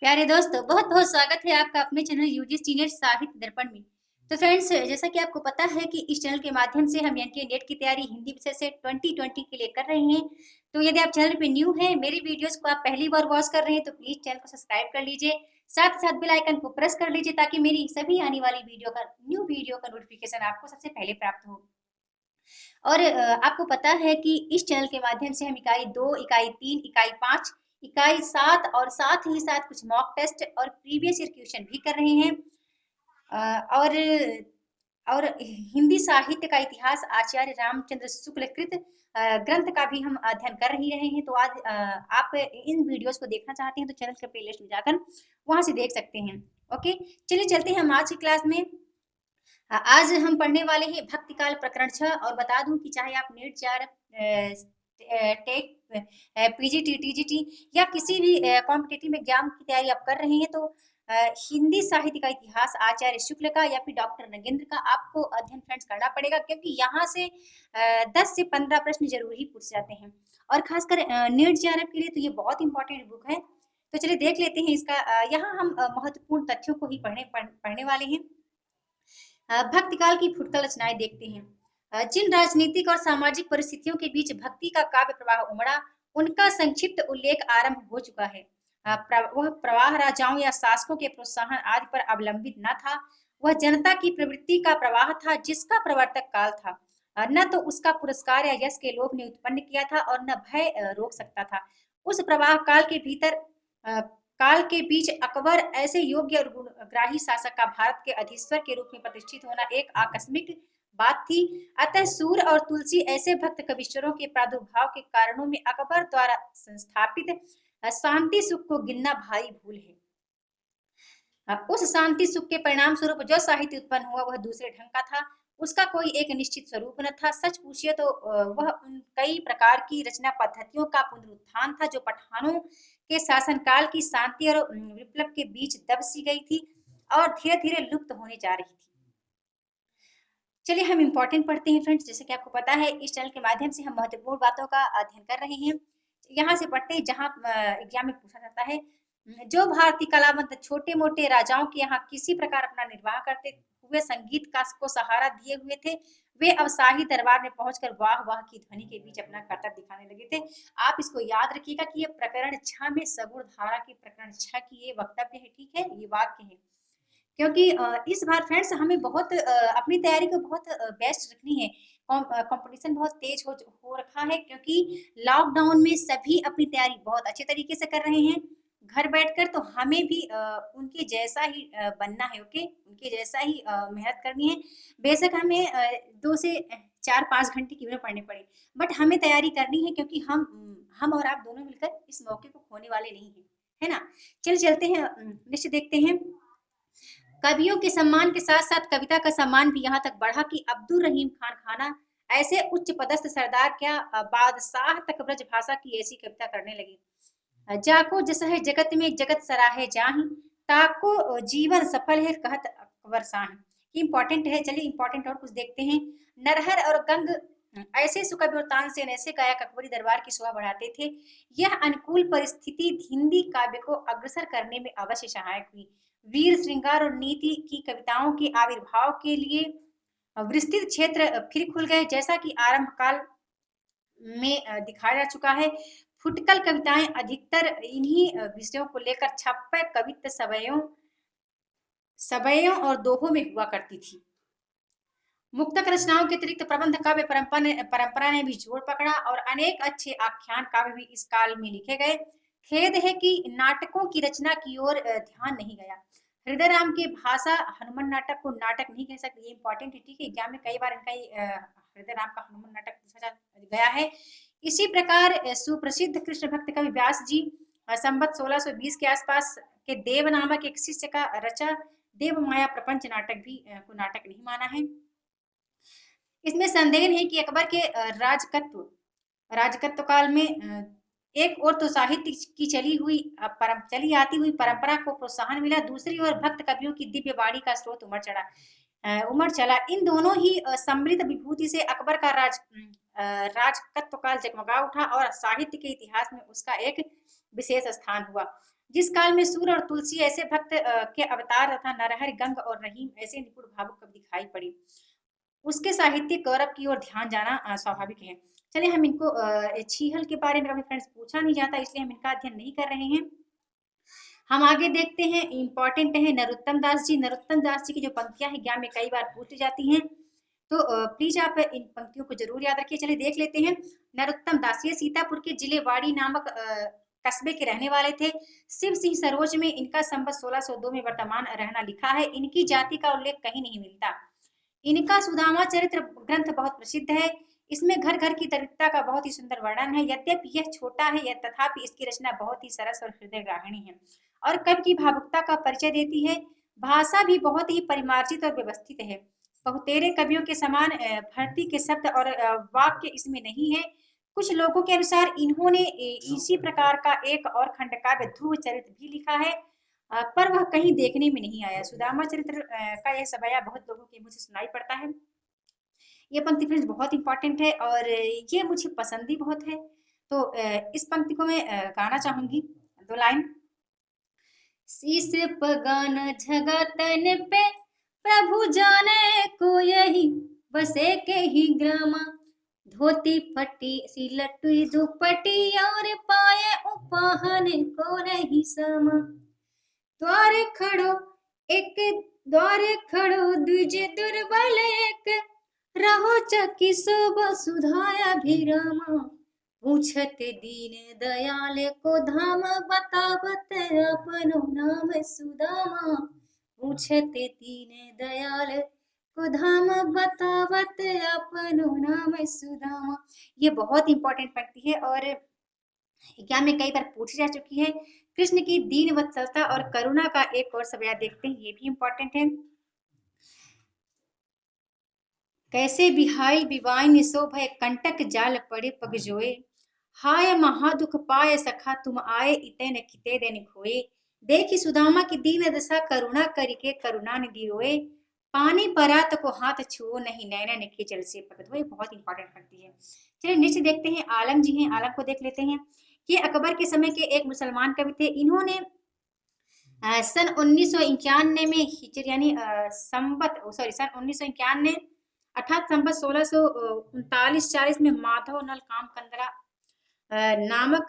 प्यारे दोस्तों, बहुत बहुत स्वागत है आपका अपने चैनल यूजी सीनियर साहित्य दर्पण में। तो फ्रेंड्स, जैसा कि आपको पता है कि इस चैनल के माध्यम से हम यानी कि नेट की तैयारी हिंदी विषय से 2020 के लिए कर रहे हैं। तो यदि आप चैनल पे न्यू हैं, मेरी वीडियोस को आप पहली बार वॉच कर रहे हैं, तो प्लीज चैनल को सब्सक्राइब कर लीजिए। साथ ही साथ बेल आइकन को प्रेस कर लीजिए ताकि मेरी सभी आने वाली वीडियो का नोटिफिकेशन आपको सबसे पहले प्राप्त हो। और आपको पता है कि इस चैनल के माध्यम से हम इकाई 2, इकाई 3, इकाई 5, इकाई 7 और साथ ही साथ कुछ मॉक टेस्ट और प्रीवियस ईयर क्वेश्चन भी कर रहे हैं। और हिंदी साहित्य का इतिहास आचार्य रामचंद्र शुक्ल कृत ग्रंथ का भी हम अध्ययन कर ही रहे हैं। तो आज आप इन वीडियोस को देखना चाहते हैं तो चैनल के प्लेलिस्ट में जाकर वहां से देख सकते हैं। ओके, चलिए चलते हैं हम आज की क्लास में। आज हम पढ़ने वाले हैं भक्तिकाल प्रकरण 6। और बता दूं कि चाहे आप नीट 4, टेक, पीजीटी, टीजीटी या किसी भी कॉम्पिटिटिव एग्जाम की तैयारी आप कर रहे हैं तो हिंदी साहित्य का इतिहास आचार्य शुक्ल का या फिर डॉक्टर नगेंद्र का आपको अध्ययन फ्रेंड्स करना पड़ेगा, क्योंकि यहाँ से 10 से 15 प्रश्न जरूर ही पूछ जाते हैं। और खासकर नीट जेआरएफ के लिए तो ये बहुत इंपॉर्टेंट बुक है। तो चलिए देख लेते हैं इसका। यहाँ हम महत्वपूर्ण तथ्यों को ही पढ़ने वाले हैं। भक्तिकाल की फुटकल रचनाएं देखते हैं। जिन राजनीतिक और सामाजिक परिस्थितियों के बीच भक्ति का काव्य प्रवाह उमड़ा, उनका संक्षिप्त उल्लेख आरंभ हो चुका है। वह प्रवाह राजाओं या शासकों के प्रोत्साहन आदि पर अवलंबित न था। वह जनता की प्रवृत्ति का प्रवाह था जिसका प्रवर्तक काल था। न तो उसका पुरस्कार या यश के लोभ ने उत्पन्न किया था और न भय रोक सकता था। उस प्रवाह काल के भीतर काल के बीच अकबर ऐसे योग्य और गुणग्राही शासक का भारत के अधीश्वर के रूप में प्रतिष्ठित होना एक आकस्मिक बात थी। अतः सूर और तुलसी ऐसे भक्त कविश्वरों के प्रादुर्भाव के कारणों में अकबर द्वारा संस्थापित शांति सुख को गिनना भारी भूल है। उस शांति सुख के परिणाम स्वरूप जो साहित्य उत्पन्न हुआ वह दूसरे ढंग का था। उसका कोई एक निश्चित स्वरूप न था। सच पूछिए तो वह उन कई प्रकार की रचना पद्धतियों का पुनरुत्थान था जो पठानों के शासनकाल की शांति और विप्लव के बीच दब सी गई थी और धीरे धीरे लुप्त होने जा रही थी। चलिए हम इंपॉर्टेंट पढ़ते हैं फ्रेंड्स। जैसे कि आपको पता है इस चैनल के माध्यम से हम महत्वपूर्ण बातों का अध्ययन कर रहे हैं। यहाँ से पढ़ते हैं जहाँ एग्जाम में पूछा जाता है। जो भारतीय कलावंत छोटे मोटे राजाओं के यहाँ किसी प्रकार अपना निर्वाह करते हुए संगीत का को सहारा दिए हुए थे, वे अब शाही दरबार में पहुंचकर वाह वाह की ध्वनि के बीच अपना कर्तव्य दिखाने लगे थे। आप इसको याद रखिएगा कि ये प्रकरण 6 में सगुण धारा के प्रकरण 6 की ये वक्तव्य है, ठीक है, ये वाक्य है। क्योंकि इस बार फ्रेंड्स हमें बहुत अपनी तैयारी को बहुत बेस्ट रखनी है। कंपटीशन बहुत तेज हो रखा है, क्योंकि लॉकडाउन में सभी अपनी तैयारी बहुत अच्छे तरीके से कर रहे हैं घर बैठकर। तो हमें भी उनके जैसा ही बनना है। ओके, उनके जैसा ही मेहनत करनी है। बेशक हमें 2 से 4-5 घंटे क्यों ना पढ़ने पड़े, बट हमें तैयारी करनी है, क्योंकि हम और आप दोनों मिलकर इस मौके को खोने वाले नहीं है, है ना। चल चलते हैं, निश्चित देखते हैं। कवियों के सम्मान के साथ साथ कविता का सम्मान भी यहाँ तक बढ़ा कि अब्दुल रहीम खान खाना ऐसे उच्च पदस्थ सरदार क्या बादशाह तक ब्रज भाषा की ऐसी कविता करने लगे। जाको जस है जगत में जगत सराहे जाहि, ताको जीवन सफल है कहत अकबर साहि। इंपॉर्टेंट है। चलिए इंपॉर्टेंट और कुछ देखते हैं। नरहर और गंग ऐसे सुकवि और तानसेन ऐसे गायक अकबरी दरबार की शोभा बढ़ाते थे। यह अनुकूल परिस्थिति हिंदी काव्य को अग्रसर करने में अवश्य सहायक हुई। वीर श्रृंगार और नीति की कविताओं के आविर्भाव के लिए विस्तृत क्षेत्र फिर खुल गए, जैसा कि आरंभ काल में दिखाया जा चुका है। फुटकल कविताएं अधिकतर इन्हीं विषयों को लेकर छप्पय कवित्त सवयों और दोहों में हुआ करती थी। मुक्तक रचनाओं के अतिरिक्त प्रबंध काव्य परंपरा ने भी जोर पकड़ा और अनेक अच्छे आख्यान काव्य भी इस काल में लिखे गए। खेद है कि नाटकों की रचना की ओर ध्यान नहीं गया। हृदय राम के भाषा हनुमान नाटक को नाटक नहीं कह सकते, ये इंपॉर्टेंट है, ठीक है। एग्जाम में कई बार इनका हृदय राम का हनुमान नाटक पूछा गया है। इसी प्रकार सुप्रसिद्ध कृष्ण भक्त कवि व्यास जी संवत 1620 के आसपास के देव नामक एक शिष्य का रचा देव माया प्रपंच नाटक भी को नाटक नहीं माना है। इसमें संदेह है कि अकबर के राजकत्व काल में एक और तो साहित्य की चली आती हुई परंपरा को प्रोत्साहन मिला, दूसरी ओर भक्त कवियों की दिव्य वाणी का स्रोत उमड़ चला। इन दोनों ही समृद्ध विभूति से अकबर का राजकत्व काल जगमगा उठा और साहित्य के इतिहास में उसका एक विशेष स्थान हुआ। जिस काल में सूर्य और तुलसी ऐसे भक्त के अवतार तथा नरहरि, गंग और रहीम ऐसे निपुण भावुक कवि दिखाई पड़े, उसके साहित्यिक गौरव की ओर ध्यान जाना स्वाभाविक है। चलिए हम इनको छीहल के बारे में कभी फ्रेंड्स पूछा नहीं जाता, इसलिए हम इनका अध्ययन नहीं कर रहे हैं। हम आगे देखते हैं, इंपॉर्टेंट है नरोत्तम दास जी। नरोत्तम दास जी की जो पंक्तियां हैं ज्ञान में कई बार पूछी जाती हैं, तो प्लीज आप इन पंक्तियों को जरूर याद रखिए। चलिए देख लेते हैं। नरोत्तम दास ये सीतापुर के जिले वाड़ी नामक कस्बे के रहने वाले थे। शिव सिंह सरोज में इनका संवत 1602 में वर्तमान रहना लिखा है। इनकी जाति का उल्लेख कहीं नहीं मिलता। इनका सुदामा चरित्र ग्रंथ बहुत प्रसिद्ध है। इसमें घर घर की दरिद्रता का बहुत ही सुंदर वर्णन है। यद्यपि यह छोटा है तथापि इसकी रचना बहुत ही सरस और हृदय ग्राहिणी है और कवि की भावुकता का परिचय देती है। भाषा भी बहुत ही परिमार्जित और व्यवस्थित है। बहुतेरे कवियों के समान भर्ती के शब्द और वाक्य इसमें नहीं है। कुछ लोगों के अनुसार इन्होंने इसी प्रकार का एक और खंडकाव्य ध्रुव चरित्र भी लिखा है, पर वह कहीं देखने में नहीं आया। सुदामा चरित्र का यह सवैया बहुत लोगों के मुझे सुनाई पड़ता है। ये पंक्ति फ्रेंड्स बहुत इंपॉर्टेंट है और ये मुझे पसंद भी बहुत है। तो इस पंक्ति को मैं गाना चाहूंगी, 2 लाइन। शीस पगान जगतन पे प्रभु जाने को यही, बसे के ही ग्रामा धोती फटी सिलट दुपट्टी और पाए उपाहन को नहीं समा। द्वार खड़ो एक द्वार खड़ो दूजे दुर्बल एक, रहो चकी सुबह सुधाया भिरामा। पूछत दीन दयाल को धाम बतावत अपनो नाम सुदामा। पूछत दीन दयाल को धाम बतावत अपनो नाम सुदामा। ये बहुत इंपॉर्टेंट पंक्ति है और एग्जाम में कई बार पूछी जा चुकी है। कृष्ण की दीन वत्सलता और करुणा का एक और सवैया देखते हैं, ये भी इंपॉर्टेंट है। कैसे बिहाई बिवाइन सो भय कंटक जाल पड़े पगजोए, हाय महादुख पाए सखा तुम आए इतने न किते दिन खोए। देखी सुदामा की दीन दशा करुणा करके करुणा निधि रोए, पानी परात को हाथ छुओ नहीं नैना निखे जल से पकड़। ये बहुत इंपॉर्टेंट पंक्ति है। चलिए नेक्स्ट देखते हैं, आलम जी हैं, आलम को देख लेते हैं। ये अकबर के समय के एक मुसलमान कवि थे। इन्होंने सन 1991 में हिजरी यानी संवत सन 1991 अर्थात संवत 1639-40 में माधव नल काम कंदरा नामक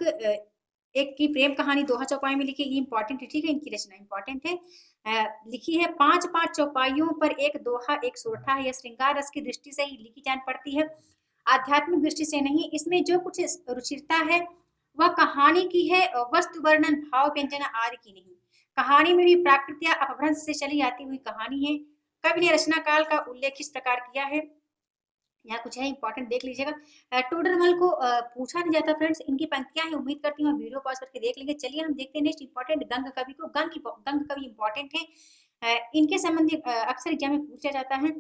एक की प्रेम कहानी दोहा चौपाई में लिखी। ये इंपॉर्टेंट है, ठीक है, इनकी रचना इंपॉर्टेंट है। लिखी है 5-5 चौपाइयों पर एक दोहा एक सोरठा है। यह श्रृंगार रस की दृष्टि से ही लिखी जान पड़ती है, आध्यात्मिक दृष्टि से नहीं। इसमें जो कुछ रुचिरता है वह कहानी की है, वस्तु वर्णन भाव व्यंजना आदि की नहीं। कहानी में भी प्राकृत या अपभ्रंश से चली आती हुई कहानी है। कवि ने रचना काल का उल्लेख इस प्रकार किया है। यहाँ कुछ है इंपॉर्टेंट, देख लीजिएगा। टोडरमल को पूछा नहीं जाता फ्रेंड्स, इनकी पंक्तियां हैं, उम्मीद करती हूँ वीडियो पॉज करके देख लेंगे। चलिए हम देखते हैं नेक्स्ट इंपॉर्टेंट गंग कवि को। गंग कवि इंपॉर्टेंट है, इनके संबंधी अक्सर एग्जाम में पूछा जाता है।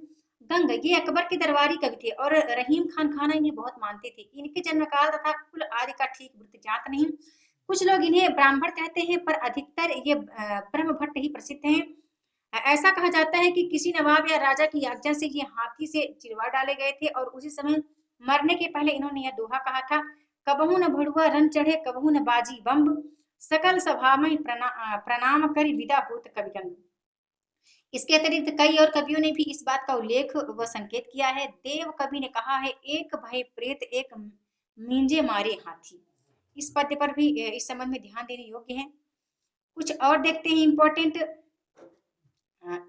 गंग ये अकबर के दरबारी कवि थे और रहीम खान खाना इन्हें बहुत मानते थे। इनके जन्म काल तथा कुल आदि का ठीक वृत्त ज्ञात नहीं। कुछ लोग इन्हें ब्राह्मण कहते हैं, पर अधिकतर ये ब्रह्म भट्ट ही प्रसिद्ध हैं। ऐसा कहा जाता है कि किसी नवाब या राजा की आज्ञा से ये हाथी से चिरवा डाले गए थे और उसी समय मरने के पहले इन्होंने यह दोहा कहा था, कबहू न भड़ुआ रन चढ़े कबहू न बाजी बम्ब, सकल सभा में प्रणाम कर विदा होत कवि गंग। इसके अतिरिक्त कई और कवियों ने भी इस बात का उल्लेख व संकेत किया है। देव कवि ने कहा है, एक भय प्रेत एक मींजे मारे हाथी। इस पद्य पर भी इस संबंध में ध्यान देने योग्य है। कुछ और देखते हैं इंपॉर्टेंट,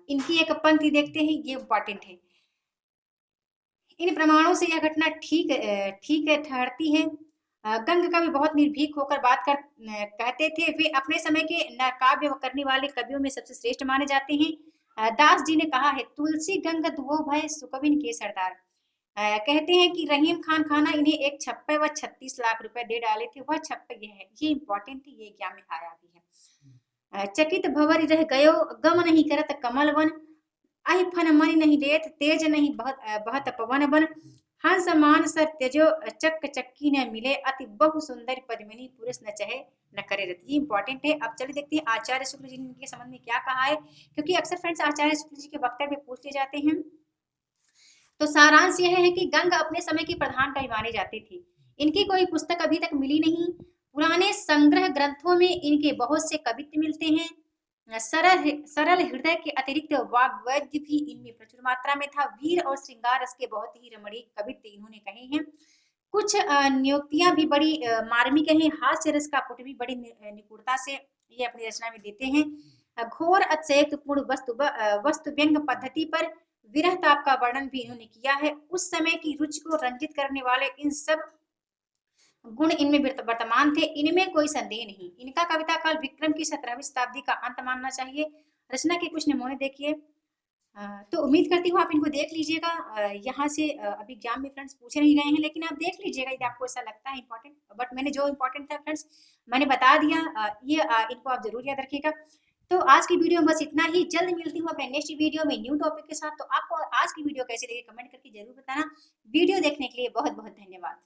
इनकी एक पंक्ति देखते हैं, ये इंपॉर्टेंट है। इन प्रमाणों से यह घटना ठीक ठहरती है। गंग कवि बहुत निर्भीक होकर बात कहते थे। वे अपने समय के काव्य करने वाले कवियों में सबसे श्रेष्ठ माने जाते हैं। दास जी ने कहा है, तुलसी गंग दुओ भय सुकविन के सरदार। कहते हैं कि रहीम खान खाना इन्हें एक छप्पे व 36 लाख रुपए दे डाले थे। वह छप्पे ये है, ये इंपॉर्टेंट है, ये एग्जाम में आया भी है। चकित भवर रह गयो गम नहीं करत कमल वन, आई फन मन नहीं लेत तेज नहीं बहत पवन बन, हंस मान सर तेजो चक्क चक्की न मिले, अति बहु सुंदर पद्मिनी पुरुष न चहे न करे रति। ये इंपॉर्टेंट है। अब चलिए देखते हैं आचार्य शुक्ल जी ने इनके संबंध में क्या कहा है, क्योंकि अक्सर फ्रेंड्स आचार्य शुक्ल जी के वक्तव्य पूछ ले जाते हैं। तो सारांश यह है कि गंग अपने समय के प्रधान कवि माने जाते थे। इनकी कोई पुस्तक अभी तक मिली नहीं, पुराने संग्रह ग्रंथों में इनके बहुत से कवित्व मिलते हैं। सरल हृदय के अतिरिक्त वाग्वाद्य भी इनमें प्रचुर मात्रा में था। वीर और श्रृंगार रस के बहुत ही रमणीक कवित्व इन्होंने कहे हैं। कुछ नियुक्तियां भी बड़ी मार्मिक हैं। हास्य रस का पुट भी बड़ी निपुणता से ये अपनी रचना में देते हैं। घोर अतिशयोक्तिपूर्ण वस्तु व्यंग पद्धति पर विरह ताप का वर्णन भी इन्होंने किया है। उस समय की रुचि को रंजित करने वाले इन सब गुण इनमें वर्तमान थे, इनमें कोई संदेह नहीं। इनका कविता काल विक्रम की 17वीं शताब्दी का अंत मानना चाहिए। रचना के कुछ नमूने देखिए। तो उम्मीद करती हूँ आप इनको देख लीजिएगा। यहाँ से अभी एग्जाम में फ्रेंड्स पूछे नहीं गए हैं, लेकिन आप देख लीजिएगा यदि आपको ऐसा लगता है इंपॉर्टेंट। बट मैंने जो इंपॉर्टेंट था फ्रेंड्स मैंने बता दिया। इनको आप जरूर याद रखिएगा। तो आज की वीडियो में बस इतना ही। जल्द मिलती हूँ अपने नेक्स्ट वीडियो में न्यू टॉपिक के साथ। तो आपको आज की वीडियो कैसी लगी कमेंट करके जरूर बताना। वीडियो देखने के लिए बहुत बहुत धन्यवाद।